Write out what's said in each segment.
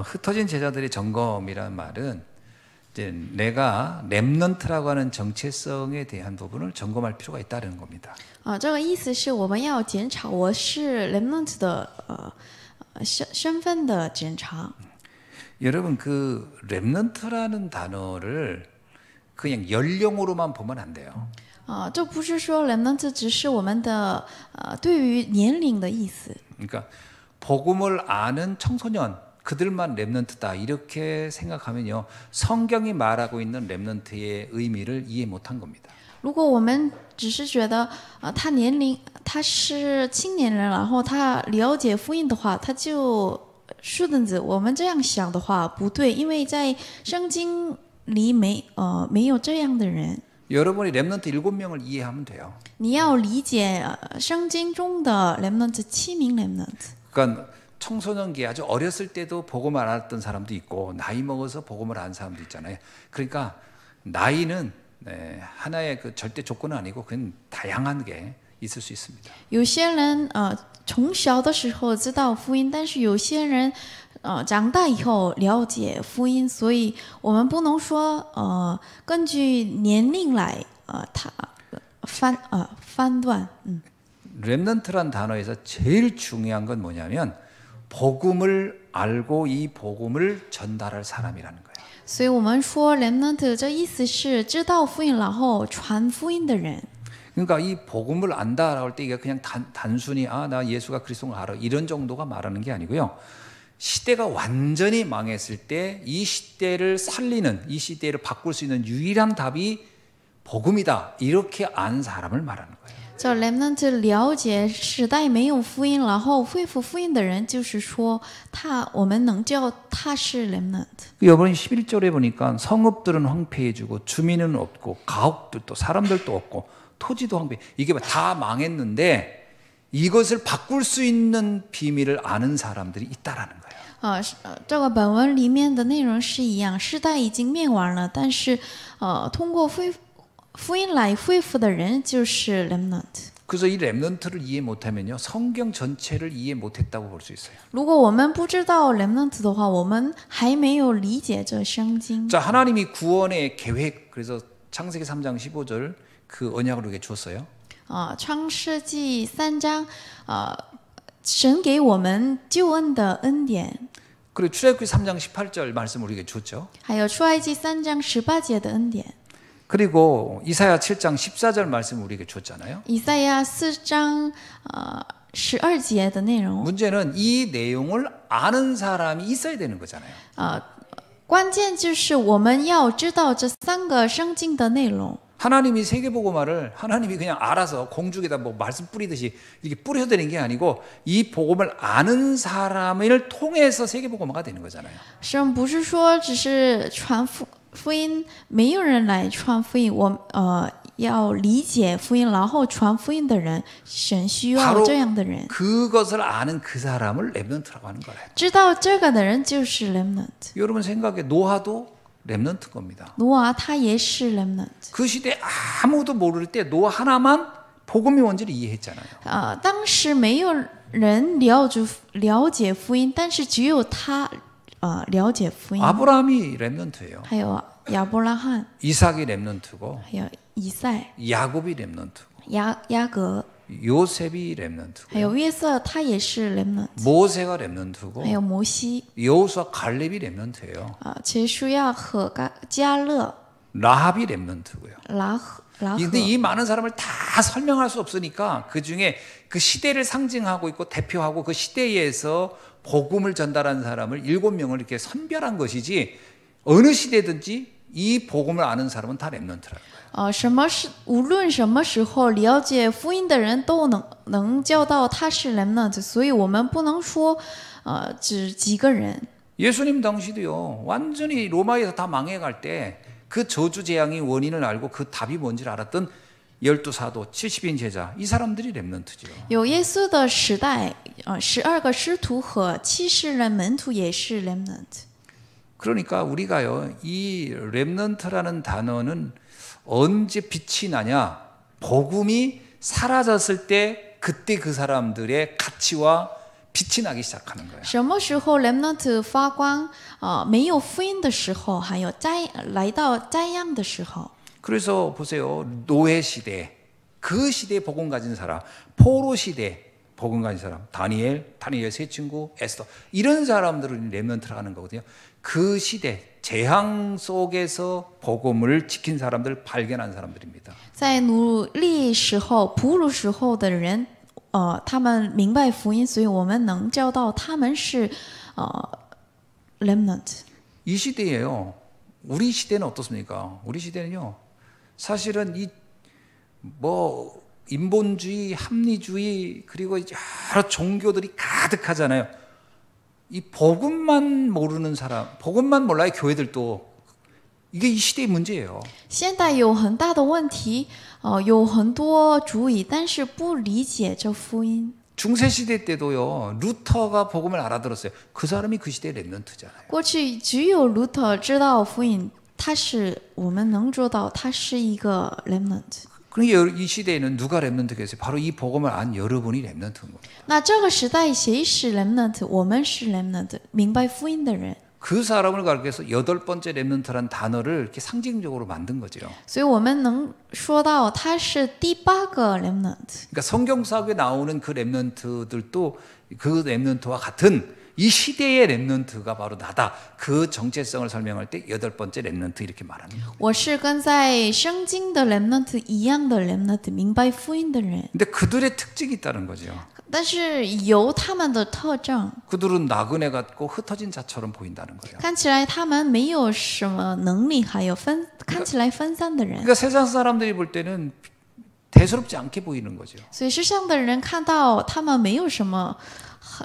흩어진 제자들의 점검이라는 말은 이제 내가 렘넌트라고 하는 정체성에 대한 부분을 점검할 필요가 있다는 겁니다. 这个意思是我们要检查我是 remnant 的身份的检查。 여러분 그 렘넌트라는 단어를 그냥 연령으로만 보면 안 돼요. 这不是说 remnant 只是我们的对于年龄的意思。 그러니까 복음을 아는 청소년 그들만 렘넌트다 이렇게 생각하면요 성경이 말하고 있는 렘넌트의 의미를 이해 못한 겁니다. 如果我们只是觉得他年龄他是青年人，然后他了解福音的话，他就是的子。我们这样想的话不对，因为在圣经里没有这样的人。 여러분이 렘넌트 7명을 이해하면 돼요. 你要理解圣经中的 remnant 7名 remnant。 그러니까 청소년기 아주 어렸을 때도 복음을 안 알았던 사람도 있고 나이 먹어서 복음을 아는 사람도 있잖아요. 그러니까 나이는 하나의 그 절대 조건은 아니고 그건 다양한 게 있을 수 있습니다. 有些人从小的时候知道福音，但是有些人长大以后了解福音，所以我们不能说根据年龄来判断。 렘넌트란 단어에서 제일 중요한 건 뭐냐면 복음을 알고 이 복음을 전달할 사람이라는 거예요. 所以我们说 remnant 这意思是知道福音然后传福音的人。 그러니까 이 복음을 안다라고 할 때 이게 그냥 단순히 나 예수가 그리스도를 알아 이런 정도가 말하는 게 아니고요. 시대가 완전히 망했을 때 이 시대를 살리는 이 시대를 바꿀 수 있는 유일한 답이 복음이다 이렇게 안 사람을 말하는 거예요. 这 remnant 了解时代没有福音，然后恢复福音的人，就是说我们能叫他是 remnant。 이번에 11절에 보니까 성읍들은 황폐해지고 주민은 없고 가옥들도 사람들도 없고 토지도 황폐. 이게 다 망했는데 이것을 바꿀 수 있는 비밀을 아는 사람들이 있다라는 거예요. 这个本文里面的内容是一样，时代已经灭亡了，但是通过福音来恢复的人就是 remnant。 그래서 이 렘넌트를 이해 못하면요 성경 전체를 이해 못했다고 볼 수 있어요. 如果我们不知道 remnant 的话，我们还没有理解这圣经。 자, 하나님이 구원의 계획 그래서 창세기 3장 15절 그 언약을 우리에게 줬어요. 创世纪3章神给我们救恩的恩典。 그리고 출애굽기 3장 18절 말씀 우리에게 줬죠. 还有出埃及3章18节的恩典。 그리고 이사야 7장 14절 말씀 우리에게 줬잖아요. 以赛亚4章12节的内容。 문제는 이 내용을 아는 사람이 있어야 되는 거잖아요. 关键就是我们要知道这3个圣经的内容。 하나님이 세계복음화를 하나님이 그냥 알아서 공중에다 뭐 말씀 뿌리듯이 이렇게 뿌려서 되는 게 아니고 이 복음을 아는 사람을 통해서 세계복음화가 되는 거잖아요. 神不是说只是传福音，没有人来传福音，要理解福音，然后传福音的人，神需要这样的人。 그것을 아는 그 사람을 렘넌트라고 하는 거예요. 知道这个的人就是 remnant。 여러분 생각에 노아도 렘넌트 겁니다. 挪亚他也是 remnant。 그 시대 아무도 모를 때 노아 하나만 복음이 뭔지를 이해했잖아요. 当时没有人了解福音，但是只有他了解福音。 아브라함이 렘넌트예요. 还有亚伯拉罕， 이삭이 렘넌트고 还有以赛、 야곱이 렘넌트고 雅各， 요셉이 렘넌트고 还有约瑟，他也是 remnant。 모세가 렘넌트고 还有摩西， 여호수아 갈렙이 렘넌트예요. 切书亚和加勒、 라합이 렘넌트고요. 拉合。 근데 이 많은 사람을 다 설명할 수 없으니까 그 중에 그 시대를 상징하고 있고 대표하고 그 시대에서 복음을 전달한 사람을 7명을 이렇게 선별한 것이지 어느 시대든지 이 복음을 아는 사람은 다 렘넌트라는 거예요. 无论什么时候了解福音的人都能叫到他是 remnant， 所以我们不能说只几个人。 예수님 당시도요 완전히 로마에서 다 망해갈 때 그 저주 재앙의 원인을 알고 그 답이 뭔지를 알았던 12사도 70인 제자 이 사람들이 렘넌트죠. 有耶稣的时代，12个使徒和70人门徒也是 remnant。 그러니까 우리가요 이 렘넌트라는 단어는 언제 빛이 나냐? 복음이 사라졌을 때 그때 그 사람들의 가치와 빛이 나기 시작하는 거예요. 什么时候 remnant 发光？没有福音的时候，还有来到灾殃的时候。 그래서 보세요. 노예 시대, 그 시대에 복음 가진 사람, 포로 시대 복음 가진 사람, 다니엘 세 친구, 에스더 이런 사람들은 렘넌트를 하는 거거든요. 그 시대 재앙 속에서 복음을 지킨 사람들 발견한 사람들입니다. 在奴隶时候、俘虏时候的人，他们明白福音，所以我们能教到他们是remnant。 이 시대예요. 우리 시대는 어떻습니까? 우리 시대는요. 사실은 이 뭐 인본주의, 합리주의 그리고 여러 종교들이 가득하잖아요. 이 복음만 모르는 사람, 복음만 몰라요. 교회들도 이게 이 시대의 문제예요. 现代有很大的问题，有很多主义，但是不理解这福音。 중세 시대 때도요. 루터가 복음을 알아들었어요. 그 사람이 그 시대의 렘넌트잖아요. 过去只有卢特知道福音，他是我们能做到，他是一个 remnant。 그러니까 이 시대에는 누가 렘넌트가 있어요? 바로 이 복음을 안 여러분이 렘넌트인 거예요. 那这个时代谁是 remnant？ 我们是 remnant， 明白福音的人。 그 사람을 가르쳐서 8번째 렘넌트라는 단어를 이렇게 상징적으로 만든 거죠. 所以我们能说到他是第8个 remnant。 그러니까 성경사학에 나오는 그 렘넌트들도 그 렘넌트와 같은 이 시대의 렘넌트가 바로 나다. 그 정체성을 설명할 때 8번째 렘넌트 이렇게 말하는 거예요. 我是跟在圣经的 remnant 一样的 remnant， 明白福音的人。 근데 그들의 특징이 있다는 거죠. 但是有他们的特征， 그들은 나그네 같고 흩어진 자처럼 보인다는 거예요. 看起来他们没有什么能力，还有看起来分散的人。 그러니까 세상 사람들이 볼 때는 대수롭지 않게 보이는 거죠. 所以世上的人看到他们没有什么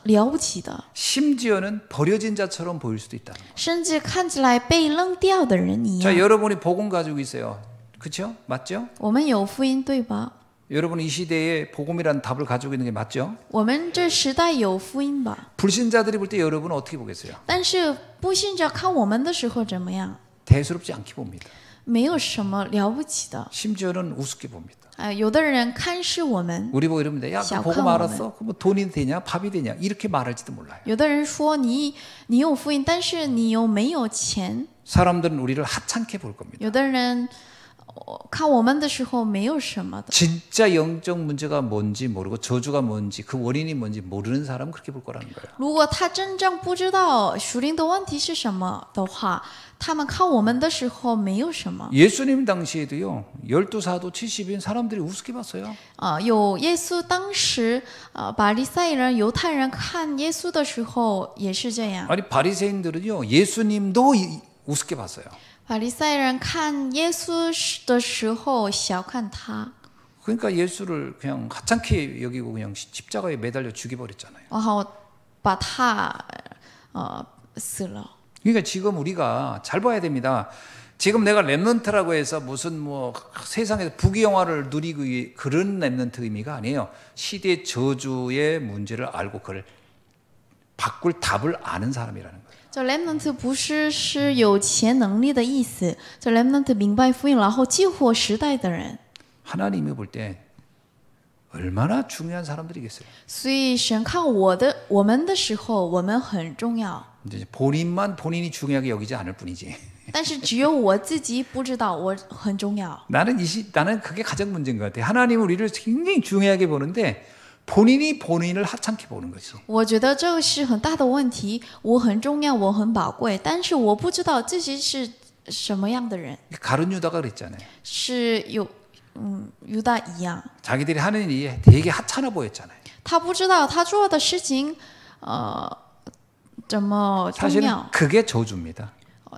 了不起的， 심지어는 버려진 자처럼 보일 수도 있다는 거예요. 甚至看起来被扔掉的人一 자, 样。 여러분이 복음 가지고 있어요. 그렇죠? 맞죠? 我们有福音，对吧？ 여러분이 이 시대에 복음이라는 답을 가지고 있는 게 맞죠? 我们这时代有福音吧？ 불신자들이 볼 때 여러분은 어떻게 보겠어요? 但是不信者看我们的时候怎么样？ 대수롭지 않게 봅니다. 没有什么了不起的。 심지어는 우습게 봅니다. 有的人看视我们， 우리 보고 이러면 야, 그 복음 알았어? 그뭐 돈이 되냐? 밥이 되냐? 이렇게 말할지도 몰라요. 有的人说你有福音，但是你又没有钱。 사람들은 우리를 하찮게 볼 겁니다. 有的人看我们的时候没有什么的。 진짜 영적 문제가 뭔지 모르고 저주가 뭔지 그 원인이 뭔지 모르는 사람은 그렇게 볼 거라는 거예요. 如果他真正不知道属灵的问题是什么的话，他们看我们的时候没有什么。 예수님 당시에도요. 12사도 70인 사람들이 우습게 봤어요. 有耶稣当时法利赛人、犹太人看耶稣的时候也是这样。 아니 바리새인들은요. 예수님도 우습게 봤어요. 法利赛人看耶稣的时候小看他， 그러니까 예수를 그냥 하찮게 여기고 그냥 십자가에 매달려 죽여버렸잖아요. 然后把他死了。 그러니까 지금 우리가 잘 봐야 됩니다. 지금 내가 렘넌트라고 해서 무슨 뭐 세상에서 부귀영화를 누리고 그런 렘넌트 의미가 아니에요. 시대 저주의 문제를 알고 그걸 바꿀 답을 아는 사람이라는 거예요. 这 remnant 不是有钱能力的意思，这 remnant 明白福音，然后激活时代的人。 하나님이 볼 때 얼마나 중요한 사람들이겠어요. 所以神看我们的时候，我们很重要。 이제 본인만 본인이 중요하게 여기지 않을 뿐이지. 但是只有我自己不知道我很重要。 나는 그게 가장 문제인 것 같아. 하나님은 우리를 굉장히 중요하게 보는데 본인이 본인을 하찮게 보는 거죠. 我觉得这个是很大的问题。我很重要，我很宝贵，但是我不知道自己是什么样的人。 가룟 유다가 그랬잖아요. 是犹大一样， 자기들이 하는 일이 되게 하찮아 보였잖아요. 他不知道他做的事情怎么重 사실은 要。 그게 저주입니다.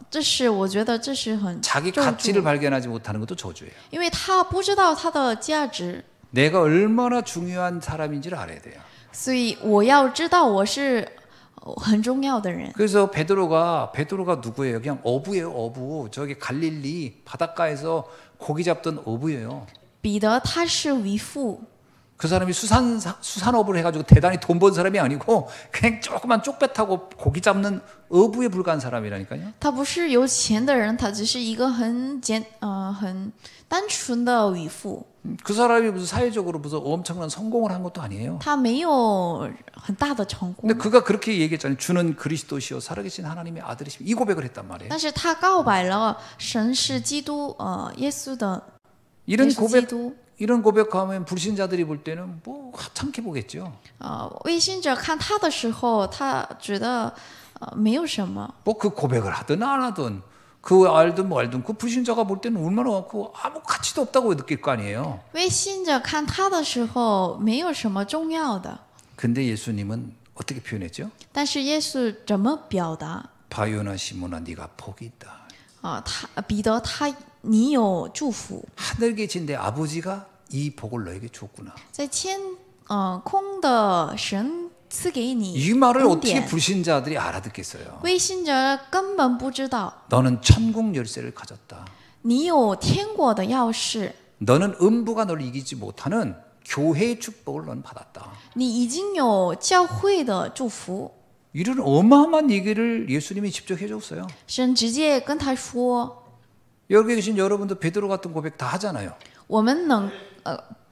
这是我觉得这是很 자기 咒 가치를 诅， 발견하지 못하는 것도 저주예요. 因为他不知道他的价值， 내가 얼마나 중요한 사람인지를 알아야 돼요. 所以我要知道我是很重要的人。 그래서 베드로가 누구예요? 그냥 어부예요, 어부. 저기 갈릴리 바닷가에서 고기 잡던 어부예요. 彼得他是渔夫， 그 사람이 수산업을 해가지고 대단히 돈 번 사람이 아니고 그냥 조그만 쪽배 타고 고기 잡는 어부에 불과한 사람이라니까요. 他不是有钱的人，他只是一个很单纯的渔夫。그 사람이 무슨 사회적으로 무슨 엄청난 성공을 한 것도 아니에요. 他没有很大的成 근데 功， 그가 그렇게 얘기했잖아요. 주는 그리스도시요 살아계신 하나님의 아들이시며 이 고백을 했단 말이에요. 但是他告白了神是基督，耶稣的耶 이런 稣基 고백 督。 이런 고백하면 불신자들이 볼 때는 뭐 하찮게 보겠죠. 未信者看他的时候，他觉得没有什么。 뭐 그 고백을 하든 안 하든 그 알든 뭐 알든 그 불신자가 볼 때는 얼마나 그 아무 가치도 없다고 느낄 거 아니에요. 未信者看他的时候，没有什么重要的。 근데 예수님은 어떻게 표현했죠? 但是耶稣怎么表达？ 바요나 시몬아 네가 복이 있다. 彼得你有祝福， 하늘 계신 내 아버지가 이 복을 너에게 줬구나. 在空的神赐给你 이 말을 恩 어떻게 典。 불신자들이 알아듣겠어요? 未信者根本不知道， 너는 천국 열쇠를 가졌다. 你有天国的钥匙， 너는 음부가 너를 이기지 못하는 교회의 축복을 너는 받았다. 你已经有教会的祝福。 이런 어마어마한 얘기를 예수님이 직접 해줬어요. 神直接跟他说， 여기 계신 여러분도 베드로 같은 고백 다 하잖아요. 我们能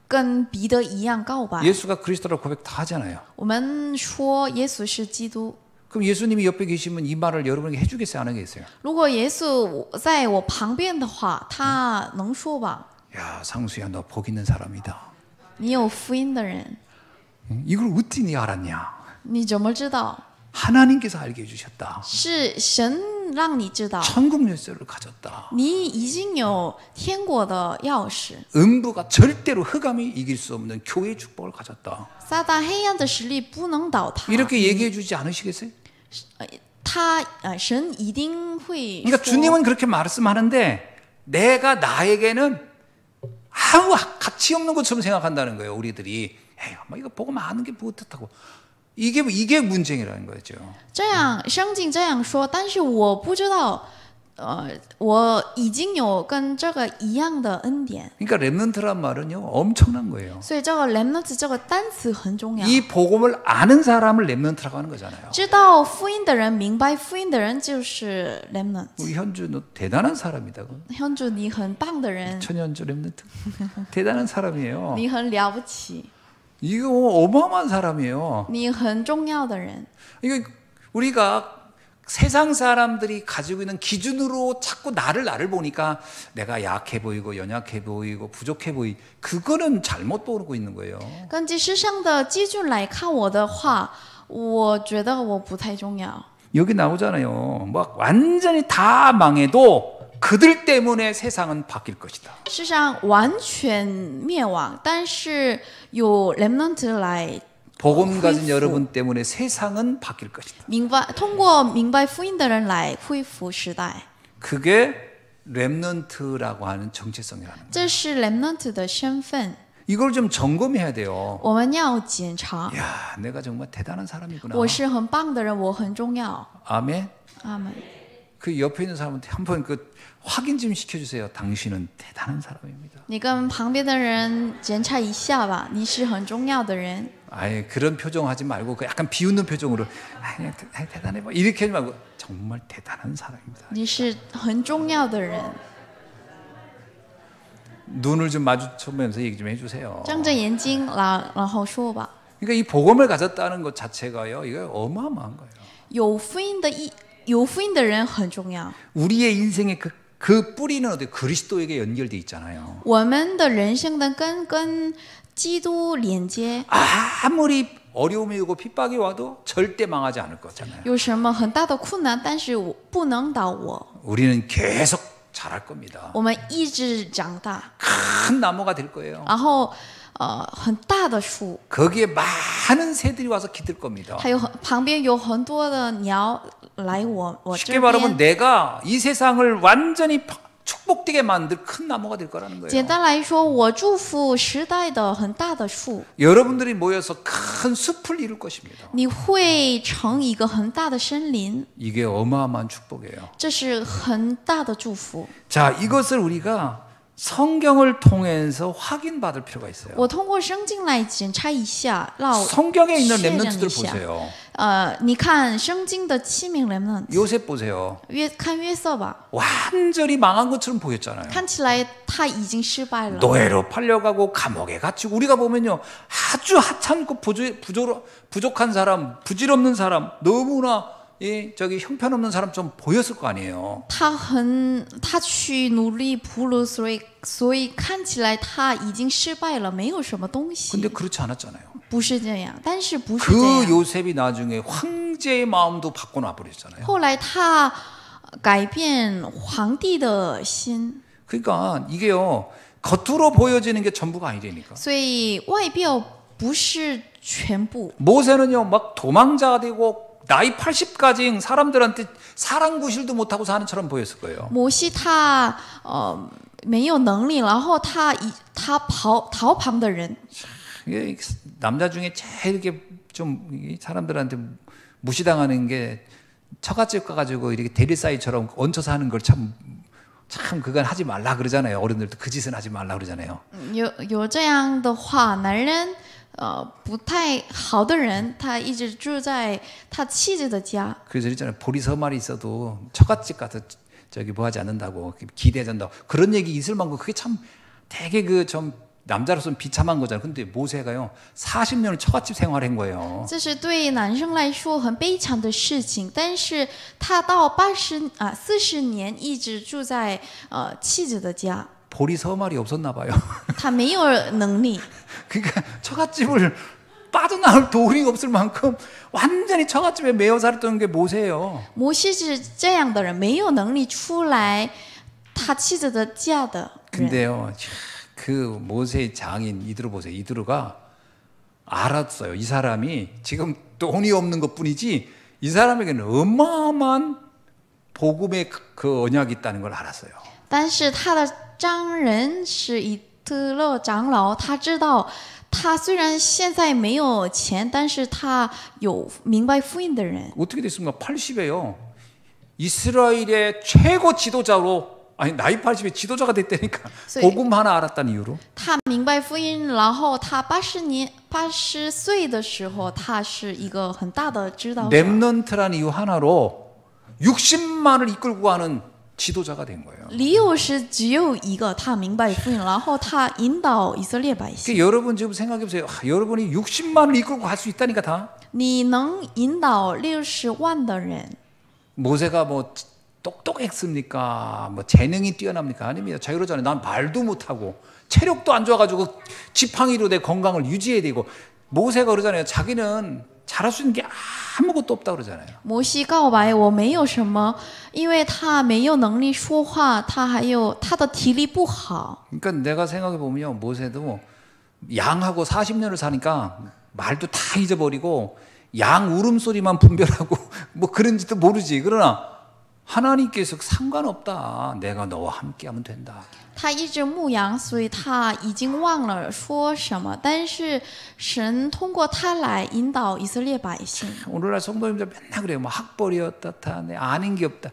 跟彼得一样告白， 예수가 그리스도라고 고백 다 하잖아요. 我们说耶稣是基督。 그럼 예수님이 옆에 계시면 이 말을 여러분에게 해주겠어요? 안 하겠어요? 如果耶稣在我旁边的话，他能说吧？ 야 상수야 너 복 있는 사람이다. 你有福音的人， 이걸 어떻게 네 알았냐? 你怎么知道？ 하나님께서 알게 해주셨다. 是神让你知道， 천국 열쇠를 가졌다. 你已经有天国的钥匙。 음부가 절대로 흑암이 이길 수 없는 교회의 축복을 가졌다. 撒旦黑暗的实力不能倒塌。 이렇게 얘기해 주지 않으시겠어요? 神一定会 그러니까 说。 주님은 그렇게 말씀하는데 내가 나에게는 아무 가치 없는 것처럼 생각한다는 거예요. 우리들이 에이, 뭐 이거 보고 마는 게 뭐 뜻하고 이게 문제라는 거죠. 这样圣经这样说，但是我不知道，我已经有跟这个一样的恩典， 그러니까 렘넌트란 말은요 엄청난 거예요. 所以这个 remnant 这个单词很重要。 이 복음을 아는 사람을 렘넌트라고 하는 거잖아요. 知道福音的人，明白福音的人就是 remnant。 우리 현주 너 대단한 사람이다. 현주你很棒的人， 천연주 렘넌트 대단한 사람이에요. 你很了不起， 이거 어마어마한 사람이에요. 你很重要的人。 이거 우리가 세상 사람들이 가지고 있는 기준으로 자꾸 나를 보니까 내가 약해 보이고 연약해 보이고 부족해 그거는 잘못 보고 있는 거예요. 根据世上的基准来看我的话，我觉得我不太重要。 여기 나오잖아요. 막 완전히 다 망해도 그들 때문에 세상은 바뀔 것이다. 世上完全灭亡，但是有 remnant 来 복음 가진 恢复 여러분 때문에 세상은 바뀔 것이다. 通过明白福音的人来恢复时代， 그게 렘넌트라고 하는 정체성이라는 거예요. 这是 remnant 的身份， 이걸 좀 점검해야 돼요. 我们要检查。 야, 내가 정말 대단한 사람이구나. 我是很棒的人，我很重要。 아멘. 阿门。 그 옆에 있는 사람한테 한번 그 확인 좀 시켜주세요. 당신은 대단한 사람입니다. 你跟旁边的人检查一下吧，你是很重要的人。 아예 그런 표정 하지 말고 그 약간 비웃는 표정으로 아니, 대단해 봐 이렇게 하지 말고 정말 대단한 사람입니다. 你是很重要的人。 눈을 좀 마주쳐보면서 얘기 좀 해주세요. 睁着眼睛，然后说吧。 그러니까 이 복음을 가졌다는 것 자체가요, 이거 어마어마한 거예요. 有福音的人很重要。 우리의 인생의 그 뿌리는 어디 그리스도에게 연결돼 있잖아요. 我们的人生的根跟基督连接， 아무리 어려움이 오고 핍박이 와도 절대 망하지 않을 거잖아요. 有什么很大的困难，但是我不能倒我， 우리는 계속 자랄 겁니다. 我们一直长大， 큰 나무가 될 거예요. 然后很大的树， 거기에 많은 새들이 와서 기들 겁니다. 还有旁边有很多的鸟来我这 쉽게 말하면 边。 내가 이 세상을 완전히 축복되게 만들 큰 나무가 될 거라는 简 거예요. 单来说，我祝福时代的很大的树， 여러분들이 모여서 큰 숲을 이룰 것입니다. 你会成一个很大的森林， 이게 어마어마한 축복이에요. 这是很大的祝福。 자, 이것을 우리가 성경을 통해서 확인받을 필요가 있어요. 我通过圣经来检查一下，让 성경에 있는 确认 렘넌트들 一下。 보세요. 你看圣经的7名人呢， 요셉 보세요. 看约瑟吧， 완전히 망한 것처럼 보였잖아요. 看起来他已经失败了， 노예로 팔려가고 감옥에 갇히고 우리가 보면요 아주 하찮고 부족한 사람, 부질없는 사람, 너무나 저기 형편없는 사람 좀 보였을 거 아니에요. 他去努力铺路，所以看起来他已经失败了，没有什么东西。 근데 그렇지 않았잖아요. 不是这样，但是不是这 그 样。 요셉이 나중에 황제의 마음도 바꿔놔 버렸잖아요. 后来他改变皇帝的心， 그러니까 이게요 겉으로 보여지는 게 전부가 아니라니까. 所以外表不是全部。 모세는요 막 도망자가 되고 나이 80까지 사람들한테 사랑구실도 못하고 사는 처럼 보였을 거예요. 摩西他没有能力，然后他逃跑的人， 이게 남자 중에 제일 이렇게 좀 사람들한테 무시당하는 게 처갓집 가가지고 이렇게 대리사이처럼 얹혀서 하는 걸 참 그건 하지 말라 그러잖아요. 어른들도 그 짓은 하지 말라 그러잖아요. 有这样的话，男人不太好的人，他一直住在他妻子的家。 그래서 있잖아요. 보리 서말이 있어도 처갓집 가서 저기 뭐 하지 않는다고 기대해준다고 그런 얘기 있을 만큼 그게 참 되게 그 좀 남자로서는 비참한 거잖아요. 근데 모세가요 40년을 처갓집 생활한 거예요. 这是对男生来说很悲惨的事情，但是他到40年一直住在妻子的家， 보리 서말이 없었나 봐요. 他没有能力。 그러니까 처갓집을 빠져나올 도리가 없을 만큼 완전히 처갓집에 매여 살았던 게 모세예요. 摩西是这样的人，没有能力出来他妻子的家的人。 근데요 그 모세의 장인 이드로 보세요. 이드로가 알았어요. 이 사람이 지금 돈이 없는 것뿐이지 이 사람에게는 어마어마한 복음의 그 언약이 있다는 걸 알았어요. 但是他的丈人是以特勒长老，他知道他虽然现在没有钱，但是他有明白福音的人。 어떻게 됐습니까? 80에요. 이스라엘의 최고 지도자로 아니 나이 80에 지도자가 됐다니까. 복음 하나 알았다는 이유로. 他明白福音，然后他80岁的时候，他是一个很大的指导者。 렘넌트라는 이유 하나로 60만을 이끌고 가는 지도자가 된 거예요. 理由是只有一个，他明白福音，然后他引导以色列百姓。 그러니까 여러분 지금 생각해 보세요. 여러분이 60만을 이끌고 갈 수 있다니까 다. 你能引导60万的人， 모세가 뭐 똑똑했습니까? 뭐 재능이 뛰어납니까? 아닙니다. 자기 그러잖아요. 난 말도 못하고 체력도 안 좋아가지고 지팡이로 내 건강을 유지해야 되고 모세가 그러잖아요. 자기는 잘할 수 있는 게 아무것도 없다 그러잖아요. 摩西告白我没有什么，因为他没有能力说话，他还有他的体力不好。 그러니까 내가 생각해 보면요, 모세도 양하고 40년을 사니까 말도 다 잊어버리고 양 울음소리만 분별하고 뭐 그런지도 모르지. 그러나 하나님께서 상관없다. 내가 너와 함께하면 된다. 他一直牧羊，所以他已经忘了说什么，但是神通过他来引导以色列百姓。 오늘날 성도님들 맨날 그래요. 뭐 학벌이 어떻다, 내 아는 게 없다.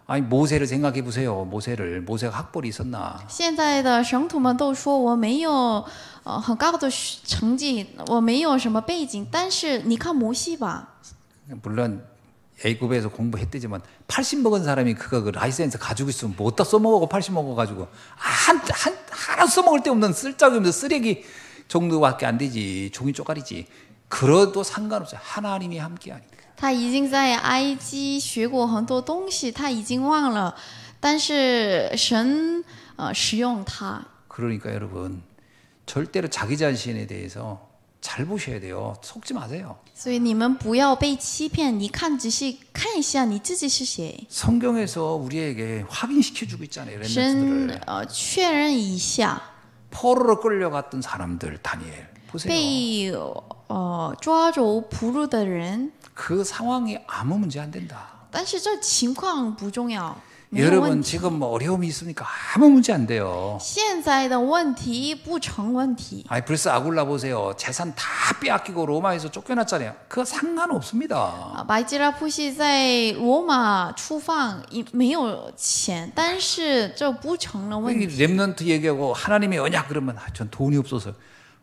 아니 모세를 생각해 보세요. 모세가 학벌이 있었나? 现在的神徒们都说我没有很高的成绩，我没有什么背景，但是你看摩西吧， 물론 애굽에서 공부했대지만 80 먹은 사람이 그 라이센스 가지고 있으면 뭐 어디다 써먹어 80 먹어가지고 하나 써먹을 데 없는 쓸데기 없는 쓰레기 정도밖에 안 되지. 종이 쪼가리지. 그래도 상관없어요. 하나님이 함께하니까. 他已经在埃及学过很多东西，他已经忘了，但是神使用他。 그러니까 여러분 절대로 자기 자신에 대해서 잘 보셔야 돼요. 속지 마세요. 所以你们不要被欺骗，你看仔细看一下你自己是谁。 성경에서 우리에게 확인시켜주고 있잖아요. 神 렘넌트들을. 确认一下， 포로로 끌려갔던 사람들 다니엘 보세요. 被抓走俘虏的人， 그 상황이 아무 문제 안 된다. 但是这情况不重要，没有 여러분 问题。 지금 뭐 어려움이 있습니까? 아무 문제 안 돼요. 现在的问题不成问题。 아니 벌써 아굴라 보세요. 재산 다 빼앗기고 로마에서 쫓겨났잖아요. 그거 상관없습니다. 白基拉普西在罗马出放，没有钱，但是这不成了问 이 题。 렘넌트 얘기하고 하나님의 언약 그러면 전 돈이 없어서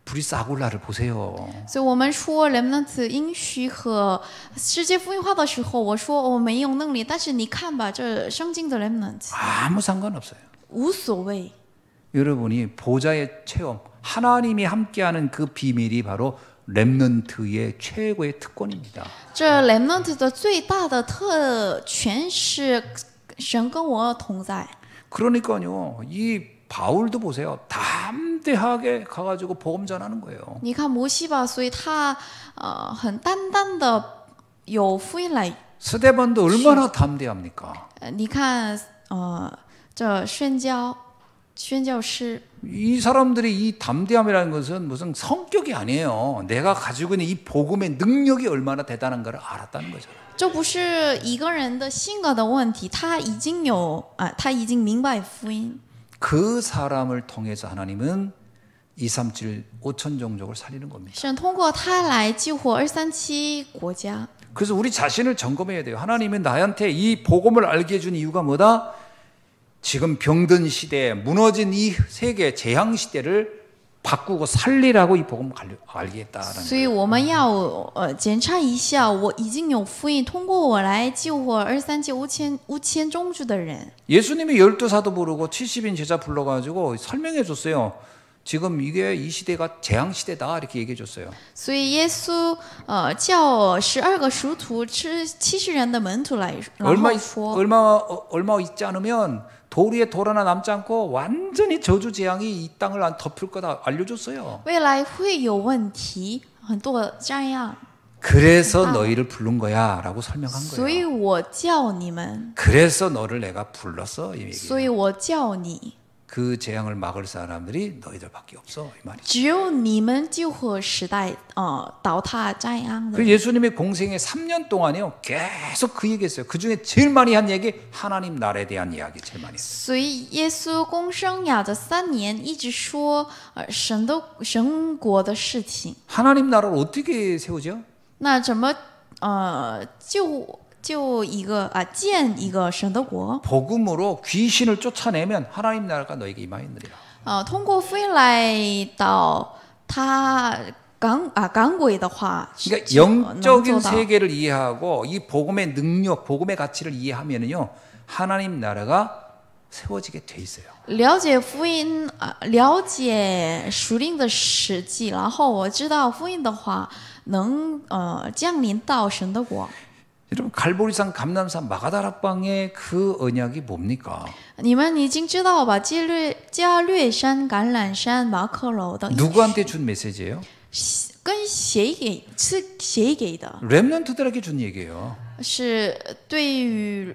브리스 아굴라를 보세요. 所以我们说 remnant 应许和世界福音化的时候，我说我没有能力，但是你看吧，这圣经的 remnant 아무 상관없어요. 无所谓。 여러분이 보좌의 체험, 하나님이 함께하는 그 비밀이 바로 렘넌트의 최고의 특권입니다. 这 remnant 的最大的特权是神跟我同在。 그러니까요, 이 바울도 보세요. 담대하게 가가지고 복음 전하는 거예요. 你看摩西吧，所以他很担当的有福音来。 스데반도 얼마나 담대합니까? 你看这宣教师。 이 사람들이 이 담대함이라는 것은 무슨 성격이 아니에요. 내가 가지고 있는 이 복음의 능력이 얼마나 대단한가를 알았다는 거죠. 这不是一个人的性格的问题，他已经明白福音。 그 사람을 통해서 하나님은 237 5천 종족을 살리는 겁니다. 神通过他来救活237国家。 그래서 우리 자신을 점검해야 돼요. 하나님은 나한테 이 복음을 알게 해준 이유가 뭐다? 지금 병든 시대, 무너진 이 세계 재앙 시대를 바꾸고 살리라고 이 복음을 알게 했다라는 거예요. 所以我们要检查一下，我已经有福音通过我来救活237 5千宗族的人。 예수님이 12사도 부르고 70인 제자 불러가지고 설명해 줬어요. 지금 이게 이 시대가 재앙 시대다 이렇게 얘기해 줬어요. 所以耶稣叫12个使徒70人的门徒来，然后说 얼마 있지 않으면 돌 위에 돌 하나 남지 않고 완전히 저주 재앙이 이 땅을 덮을 거다 알려줬어요. 未来会有问题，很多这样。 그래서 너희를 부른 거야라고 설명한 所以 거예요. 我叫你们， 그래서 너를 내가 불렀어 이 所以 얘기예요. 我叫你。 그 재앙을 막을 사람들이 너희들밖에 없어 이 말이죠. 只有你们救活时代倒塌这样的 그 예수님의 공생의 3년 동안이요 계속 그 얘기했어요. 그 중에 제일 많이 한 얘기 하나님 나라에 대한 이야기 제일 많이 했어요. 所以耶稣公生涯的3年一直说神国的事情。 하나님 나라를 어떻게 세우죠? 那怎么就一个建一个神的国？ 복음으로 귀신을 쫓아내면 하나님 나라가 너에게 임하였느니라. 通过福音来到他赶鬼的话， 그러니까 就能 영적인 做到。 세계를 이해하고 이 복음의 능력, 복음의 가치를 이해하면은요 하나님 나라가 세워지게 돼 있어요. 了解福音了解属灵的实际，然后我知道福音的话能降临到神的国。 여러분 갈보리산, 감람산, 마가다락방의 그 언약이 뭡니까? 你们已经知道吧？加略山、橄榄山、马可楼的 누구한테 준 메시지예요? 跟谁给的？ 렘넌트들에게 준 얘기예요. 是对于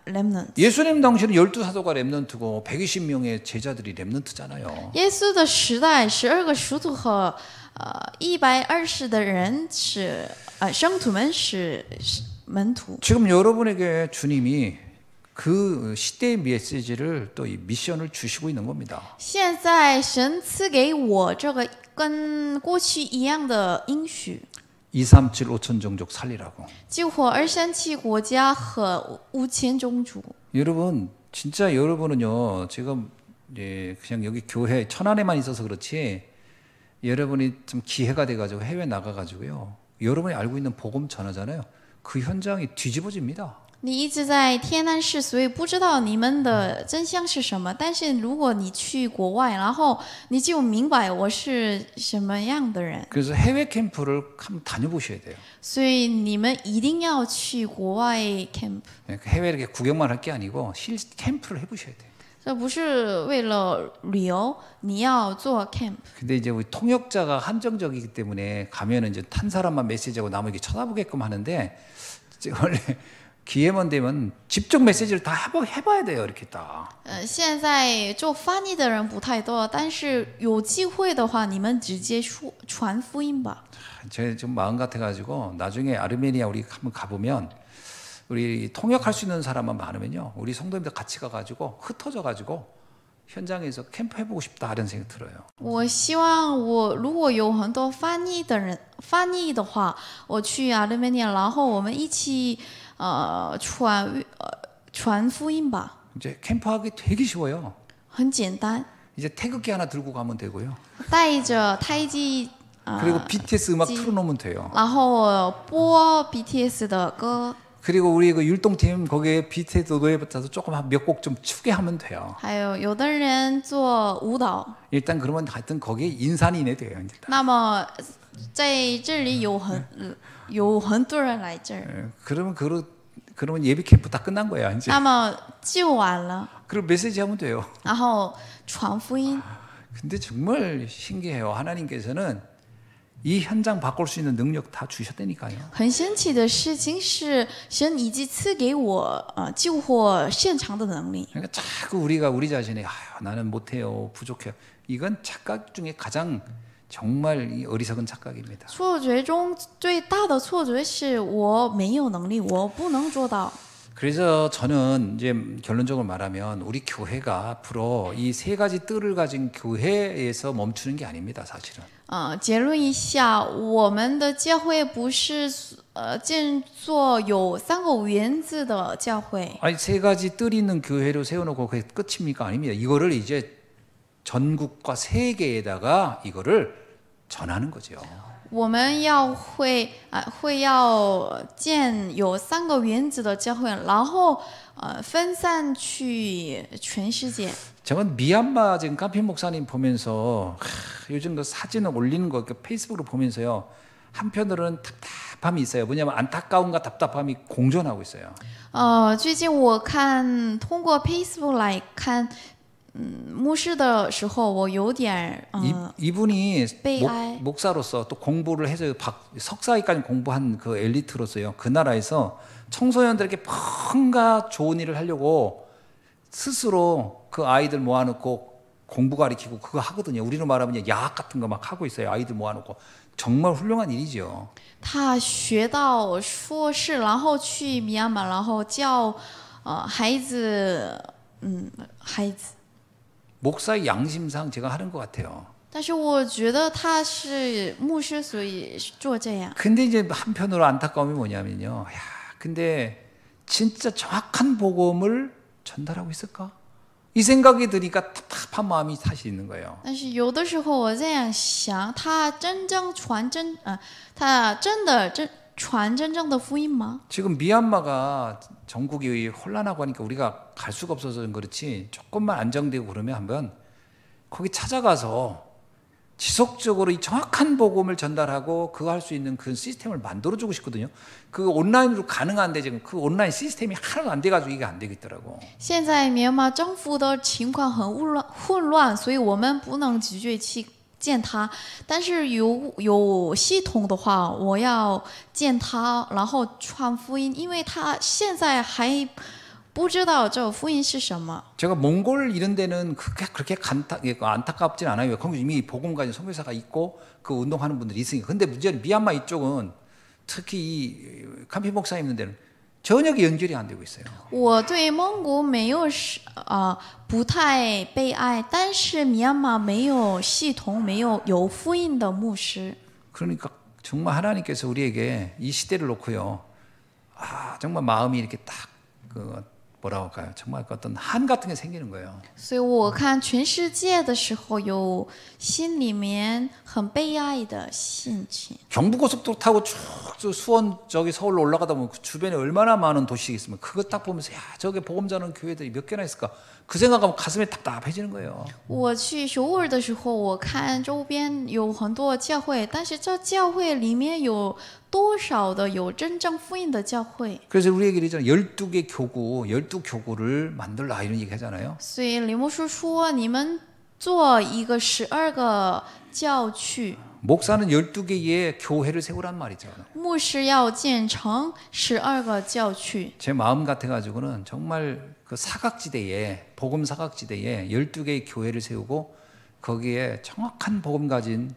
remnant。 예수님 당시에는 12사도가 렘넌트고 120명의 제자들이 렘넌트잖아요. 耶稣的时代，12个使徒和120的人是圣徒们是门徒。 지금 여러분에게 주님이 그 시대의 메시지를 또 이 미션을 주시고 있는 겁니다. 现在神赐给我这个跟过去一样的应许， 237 5천 종족 살리라고. 救活237国家和5000宗族。 여러분 진짜 여러분은요 지금 그냥 여기 교회 천안에만 있어서 그렇지 여러분이 좀 기회가 돼가지고 해외 나가가지고요 여러분이 알고 있는 복음 전하잖아요. 그 현장이 뒤집어집니다. 你一直在天南市，所以不知道你们的真相是什么。但是如果你去国外，然后你就明白我是什么样的人。 그래서 해외 캠프를 한번 다녀보셔야 돼요. 所以你们一定要去国外 camp。 해외 이렇게 구경만 할 게 아니고 실 캠프를 해보셔야 돼요. 这不是为了旅游，你要做 camp。 근데 이제 우리 통역자가 한정적이기 때문에 가면은 이제 탄 사람만 메시지하고 남에게 쳐다보게끔 하는데 원래 기회만 되면 직접 메시지를 다 해봐야 돼요. 이렇게 딱. 现在做翻译的人不太多，但是有机会的话，你们直接传福音吧。 제 좀 마음 같아가지고 나중에 아르메니아 우리 한번 가보면 우리 통역할 수 있는 사람만 많으면요, 우리 성도님들 같이 가가지고 흩어져가지고 현장에서 캠프 해보고 싶다 이런 생각 들어요. 我希望如果有很多翻译的话，我去阿尔美尼亚，然后我们一起传福音吧。 이제 캠프하기 되게 쉬워요. 很简单。 이제 태극기 하나 들고 가면 되고요. 带着胎记 그리고 BTS 음악 틀어놓으면 돼요. 然后播 BTS 的歌， 그리고 우리 그 율동팀 거기에 BTS 노래 붙어서 조금 몇 곡 좀 추게 하면 돼요. 还有的人做舞蹈。 일단 그러면 하여튼 거기에 인산인해 돼요. 이제. 那么在这里有很多人来这儿， 그러면 예비 캠프 다 끝난 거야 이제. 那么就完了， 그리고 메시지 하면 돼요. 然后传福音。 근데 정말 신기해요. 하나님께서는 이 현장 바꿀 수 있는 능력 다 주셨다니까요. 很神奇的事情是，神已经赐给我救火现场的能力。 그러니까 자꾸 우리가 우리 자신이 나는 못해요, 부족해요. 이건 착각 중에 가장 정말 이 어리석은 착각입니다. 错觉中最大的错觉是我没有能力，我不能做到。 그래서 저는 이제 결론적으로 말하면 우리 교회가 앞으로 이 세 가지 뜰을 가진 교회에서 멈추는 게 아닙니다, 사실은. 结论一下，我们的教会不是建作有3个原则的教会。 아니 세 가지 뜰이 있는 교회로 세워놓고 그게 끝입니까? 아닙니다. 이거를 이제 전국과 세계에다가 이거를 전하는 거죠. 我们要建有3个原则的教会，然后分散去全世界。 저는 미얀마 지금 깜핀 목사님 보면서 요즘 그 사진을 올리는 거 그 페이스북으로 보면서요 한편으로는 답답함이 있어요. 뭐냐면 안타까움과 답답함이 공존하고 있어요. 最近我通过 Facebook 来看，牧师的时候，我有点 이분이悲哀。 목사로서 또 공부를 해서 석사까지 공부한 그 엘리트로서요. 그 나라에서 청소년들에게 뭔가 좋은 일을 하려고 스스로 그 아이들 모아놓고 공부 가르치고 그거 하거든요. 우리로 말하면 야학 같은 거 막 하고 있어요. 아이들 모아놓고 정말 훌륭한 일이죠. 他学到硕士，然后去米亚马，然后教孩子。 목사의 양심상 제가 하는 것 같아요. 但是我觉得他是牧师，所以做这样。 근데 이제 한편으로 안타까움이 뭐냐면요. 야, 근데 진짜 정확한 복음을 전달하고 있을까? 이 생각이 드니까 답답한 마음이 사실 있는 거예요. 但是有的时候我这样想，他真正传真正的福音吗？ 지금 미얀마가 전국이 혼란하고 하니까 우리가 갈 수가 없어서 그렇지 조금만 안정되고 그러면 한번 거기 찾아가서 지속적으로 이 정확한 복음을 전달하고 그거 할 수 있는 그 시스템을 만들어주고 싶거든요. 그 온라인으로 가능한데 지금 그 온라인 시스템이 하나도 안 돼가지고 이게 안 되고 있더라고. 现在缅甸政府的情况很混乱，所以我们不能直接去见他。但是有系统的话，我要见他，然后传福音，因为他现在还不知道这福音是什么。 제가 몽골 이런 데는 그렇게 안타깝진 않아요. 거기 이미 복음 가진 선교사가 있고 그 운동하는 분들이 있으니까. 근데 문제는 미얀마 이쪽은 특히 이 캄피 목사 있는 데는 전혀 연결이 안 되고 있어요. 我对蒙古没有不太悲哀，但是缅甸没有系统，没有福音的牧师。 그러니까 정말 하나님께서 우리에게 이 시대를 놓고요. 정말 마음이 이렇게 딱 뭐라고 할까요? 정말 어떤 한 같은 게 생기는 거예요. 所以我看全世界的时候，有心里面很悲哀的心情。 경부고속도로 타고 쭉 수원 저기 서울로 올라가다 보면 그 주변에 얼마나 많은 도시가 있으면 그거 딱 보면서 야 저게 복음 전하는 교회들이 몇 개나 있을까? 그 생각하면 가슴이 답답해지는 거예요. 我去首尔的时候，我看周边有很多教会，但是这教会里面有多少的有真正福音的教会？ 그래서 우리에게 이러잖아요. 12개 교구, 12교구를 만들라 이런 얘기 하잖아요. 所以李牧师说，你们做一个12个教区。 목사는 12개의 교회를 세우란 말이죠. 牧师要建成12个教区。 제 마음 같아가지고는 정말 그 사각지대에 복음 사각지대에 12개의 교회를 세우고 거기에 정확한 복음 가진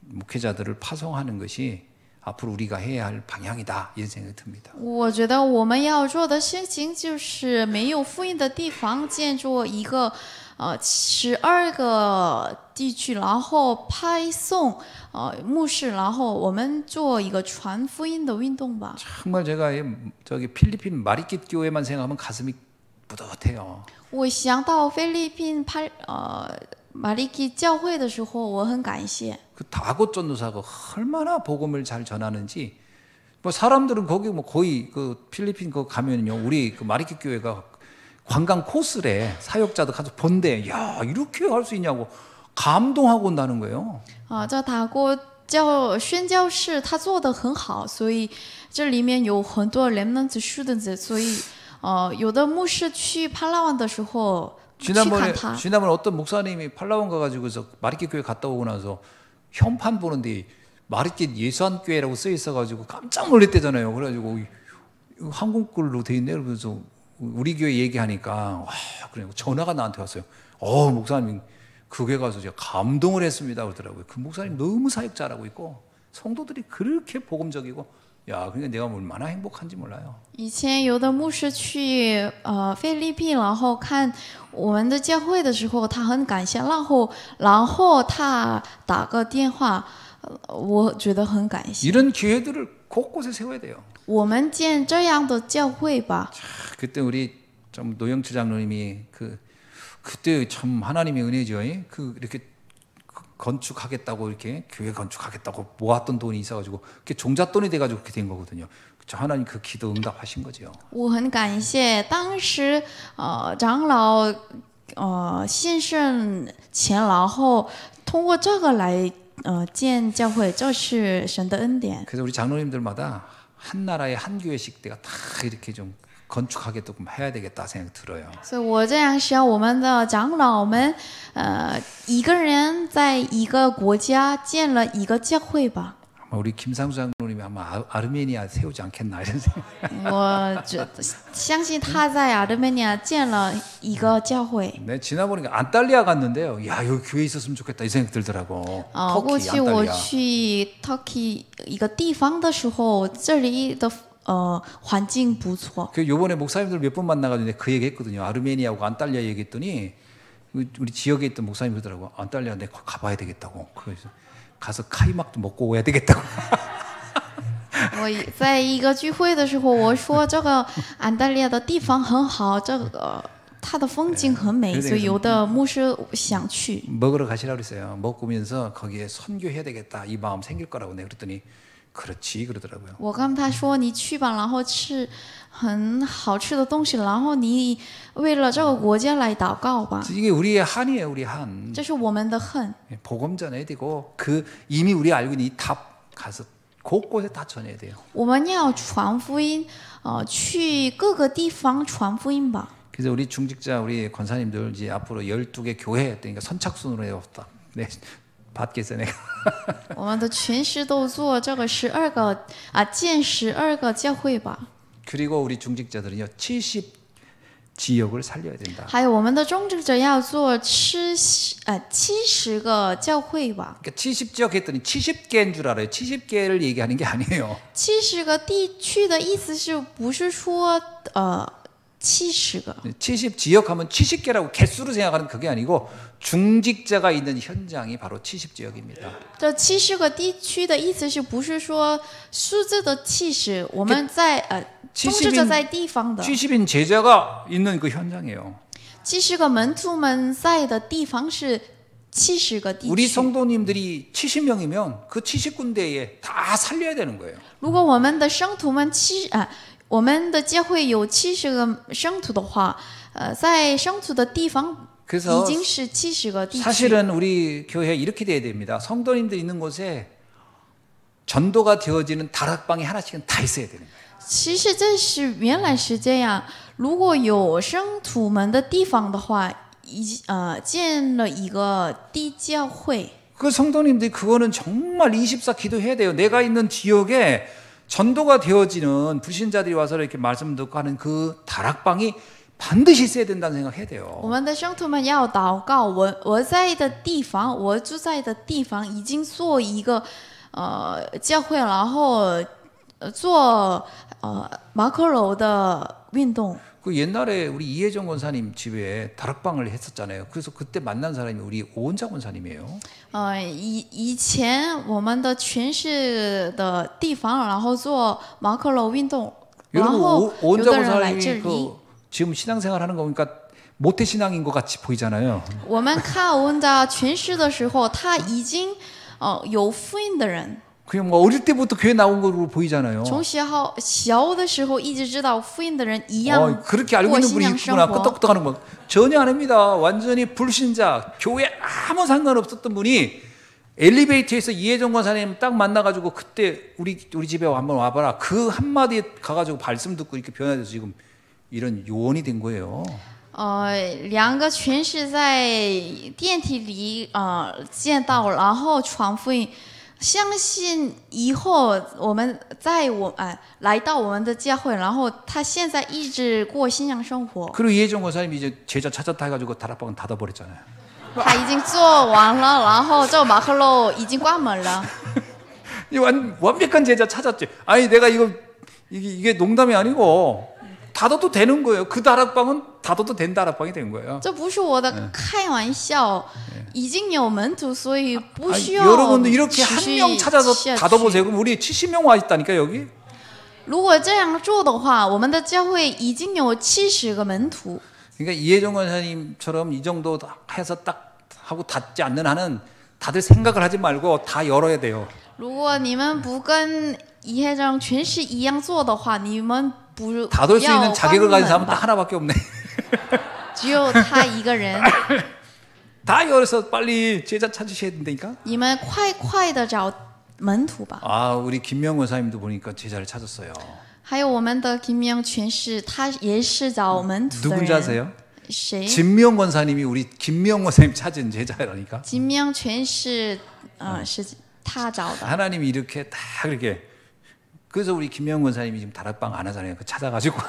목회자들을 파송하는 것이 앞으로 우리가 해야 할 방향이다 이런 생각이 듭니다. 我觉得我们要做的事情就是没有福音的地方建筑一个12个地区，然后派送牧师，然后我们做一个传福音的运动吧。 정말 제가 저기 필리핀 마리깃 교회만 생각하면 가슴이 뿌듯해요. 我想到菲律宾马利基教会的时候，我很感谢。 그 다곶 전도사가 얼마나 복음을 잘 전하는지 뭐 사람들은 거기 뭐 거의 그 필리핀 거 가면요 우리 그 마리키 교회가 관광 코스래. 사역자도 가서 본대. 야 이렇게 할 수 있냐고 감동하고 온다는 거예요. 这塔国宣教士他做得很好，所以这里面有很多 remnant students， 所以有的牧师去帕拉万的时候。 지난번에 어떤 목사님이 팔라완 가가지고서 마리키 교회 갔다 오고 나서 현판 보는데 마리키 예수한교회라고 써 있어가지고 깜짝 놀랐대잖아요. 그래가지고 한국글로 돼 있네. 그래서 우리 교회 얘기하니까 와 그래 전화가 나한테 왔어요. 목사님 그 교회 가서 제가 감동을 했습니다 그러더라고요. 그 목사님 너무 사역 잘하고 있고 성도들이 그렇게 복음적이고. 야, 그러니까 내가 얼마나 행복한지 몰라요. 以前有的牧师去菲律宾，然后看我们的教会的时候，他很感谢，然后他打个电话，我觉得很感谢。 이런 기회들을 곳곳에 세워야 돼요. 我们建这样的教会吧。 그때 우리 좀 노영철 장로님이 그때 참 하나님의 은혜죠. 이렇게 건축하겠다고 이렇게 교회 건축하겠다고 모았던 돈이 있어가지고 그게 종잣돈이 돼가지고 그렇게 된 거거든요. 그렇죠? 하나님 그 기도 응답하신 거죠. 我很感谢当时长老献上钱，然后通过这个来建教会，这是神的恩典。 그래서 우리 장로님들마다 한 나라의 한 교회씩 내가 다 이렇게 좀 건축하게끔 해야 되겠다 생각 들어요. 所以我这样想，我们的长老们一个人在一个国家建了一个教会吧。 아마 우리 김상수 장로님이 아마 아르메니아 세우지 않겠나 이런 생각. 我相信他在阿尔美尼亚建了一个教会。 네, 지나보니까 안탈리아 갔는데요. 야, 여기 교회 있었으면 좋겠다 이 생각 들더라고. 过 터키 去我 안탈리아. 去 Turkey 一个地方的时候，这里的环境不错。 그 요번에 목사님들 몇 번 만나가지고 그 얘기 했거든요. 아르메니아하고 안탈리아 얘기했더니 우리 지역에 있던 목사님 그러더라고. 안탈리아 내가 가봐야 되겠다고. 그래서 가서 카이막도 먹고 오야 되겠다고. 我在一个聚会的时候，我说这个安大利亚的地方很好，这个它的风景很美，所以有的牧师想去。 먹으러 가시라고 그랬어요. 먹으면서 거기에 선교해야 되겠다 이 마음 생길 거라고 내가 그랬더니 그렇지 그러더라고요. 我跟他说你去吧，然后吃很好吃的东西，然后你为了这个国家来祷告吧。 이게 우리의 한이에요, 우리 한. 这是我们的恨。 복음 전해야 되고 그 이미 우리 알고 있는 이 답 가서 곳곳에 다 전해야 돼요. 我们要传福音，去各个地方传福音吧。 그래서 우리 중직자 우리 권사님들 이제 앞으로 12개 교회 그러니까 선착순으로 해왔다. 네. 받겠어요 내가. 我们的全师都做这个12个建12个教会吧。 그리고 우리 중직자들은요 70 지역을 살려야 된다. 还有我们的宗职者要做70个教会吧。 그러니까 70지역 했더니 70개인 줄 알아요. 70개를 얘기하는 게 아니에요. 70个地区的意思是不是说70个？ 70지역 하면 70개라고 개수로 생각하는 그게 아니고 중직자가 있는 현장이 바로 70지역입니다. 这70个地区的意思是不是说数字的70？我们在宗职者在地方的 70인 제자가 있는 그 현장이에요. 70个门徒们在的地方是70个地 우리 区。 성도님들이 70명이면 그 70군데에 다 살려야 되는 거예요. 如果我们的圣徒们我们的教会有70个圣徒的话，在圣徒的地方已经是70个地区。 사실은 우리 교회 이렇게 돼야 됩니다. 성도님들 있는 곳에 전도가 되어지는 다락방이 하나씩은 다 있어야 되는 거예요. 其实这是原来是这样，如果有圣徒们的地方的话，建了一个地教会。 그 성도님들이 그거는 정말 24 기도해야 돼요. 내가 있는 지역에 전도가 되어지는 불신자들이 와서 이렇게 말씀 듣고 하는 그 다락방이 반드시 있어야 된다는 생각해야 돼요. 我们的圣徒们要祷告，我在的地方，我住在的地方已经做一个教会，然后做马可楼的运动。 그 옛날에 우리 이혜정 권사님 집에 다락방을 했었잖아요. 그래서 그때 만난 사람이 우리 오은자 권사님이에요. 以前我们的全市的地方，然后做马可楼运动，然后 여러분 有 오은자 的人来这 권사님이 里。 지금 신앙생활 하는 거 보니까 모태 신앙인 것 같이 보이잖아요. 我们看我们的诠释的时候，他已经有福音的人， 그냥 뭐 어릴 때부터 교회 나온 걸로 보이잖아요. 从小的时候一直知道福音的人一样 그렇게 알고 过 있는 信 분이 仰生 있구나. 活。 끄떡끄떡하는 거 전혀 아닙니다. 완전히 불신자, 교회 아무 상관없었던 분이 엘리베이터에서 이혜정 권사님 딱 만나가지고 그때 우리 집에 한번 와봐라. 그 한마디에 가가지고 말씀 듣고 이렇게 변화돼서 지금 이런 요원이 된 거예요. 两个全是在电梯里见到，然后传福音。相信以后来到我们的教会，然后他现在一直过信仰生活。 그리고 이혜정 권사님 이제 제자 찾았다 해가지고 다락방은 닫아버렸잖아요. 他已经做完了，然后这马克楼已经关门了。 완벽한 제자 찾았지. 아니 내가 이게 농담이 아니고 닫아도 되는 거예요. 그 다락방은 닫아도 된 다락방이 된 거예요. 这不是我的开玩笑，已经有门徒，所以不需要 여러분도 이렇게 持 한 续 명 찾아서 下去。 닫아보세요. 그럼 우리 70명 와 있다니까 여기. 如果这样做的话，我们的教会已经有70个门徒。 그러니까 이혜정 권사님처럼 이 정도 해서 딱 하고 닫지 않는 한은 다들 생각을 하지 말고 다 열어야 돼요. 如果你们不跟一些人全是一样做的话，你们不 닫을 수 要 있는 자격을 关 가진 사람은 门 딱 吧？ 하나밖에 없네. 只有他一个人。 다 열어서 빨리 제자 찾으셔야 된다니까. 你们快的找门徒吧。 아, 우리 김명 권사님도 보니까 제자를 찾았어요. 还有我们的金明全是，他也是找门徒的 누군지 人。 아세요? 谁？ 진명 권사님이 우리 김명 권사님 찾은 제자라니까. 金明全是是他找的。 하나님이 이렇게 다 그렇게. 그래서 우리 김명 권사님이 지금 다락방 안 하잖아요. 그 찾아가지고.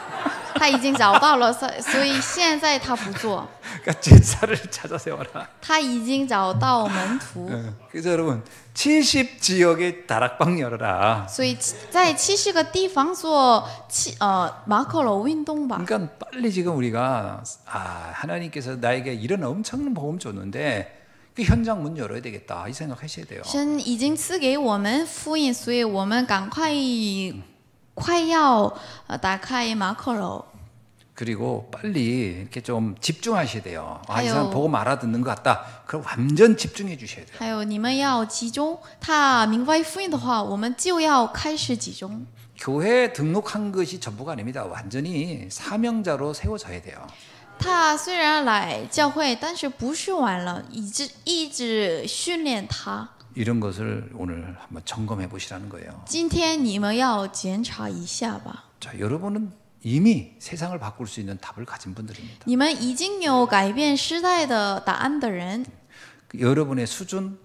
他已经找到了，所以现在他不做。 그러니까 제자를 찾아 세워라. 他已经找到门徒， 그래서 여러분 70 지역에 다락방 열어라. 所以在70个地方做马可楼运动吧。 그러니까 빨리 지금 우리가 하나님께서 나에게 이런 엄청난 복음 줬는데 그 현장 문 열어야 되겠다 이 생각하셔야 돼요. 神已经赐给我们福音，所以我们赶快要打开马可楼。 그리고 빨리 이렇게 좀 집중하셔야 돼요. 이 아유. 사람 복음 알아듣는 것 같다. 그럼 완전 집중해 주셔야 돼요. 还有你们要集中，他明白福音的话，我们就要开始集中。 교회에 등록한 것이 전부가 아닙니다. 완전히 사명자로 세워져야 돼요. 他虽然来教会，但是不是完了，一直训练他。 이런 것을 오늘 한번 점검해 보시라는 거예요. 今天你们要检查一下吧。 자, 여러분은 이미 세상을 바꿀 수 있는 답을 가진 분들입니다. 你们已经有改变时代的答案的人， 여러분의 수준,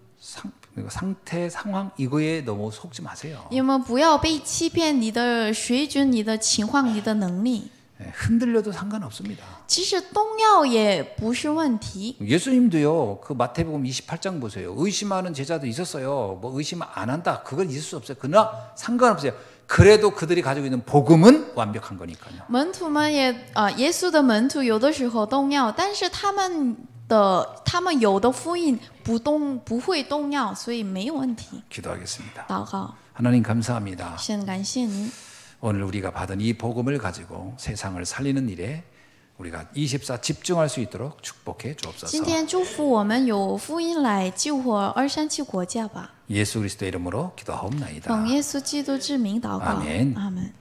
상태, 상황 이거에 너무 속지 마세요. 你们不要被欺骗你的水准、你的情况、你的能力。 흔들려도 상관없습니다. 其实动摇也不是问题。 예수님도요. 그 마태복음 28장 보세요. 의심하는 제자도 있었어요. 뭐 의심 안 한다. 그건 있을 수 없어요. 그러나 상관없어요. 그래도 그들이 가지고 있는 복음은 완벽한 거니까요. 门徒们也耶稣的门徒有的时候动摇，但是他们有的福音不会动摇，所以没有问题。 기도하겠습니다. 祷告， 하나님 감사합니다. 先感谢您。 오늘 우리가 받은 이 복음을 가지고 세상을 살리는 일에 우리가 24 집중할 수 있도록 축복해 今 주옵소서. 天祝福我们有福音来救活237国家吧。 예수 그리스도의 이름으로 기도하옵나이다. 奉耶稣基督之名祷告， 아멘. 阿门。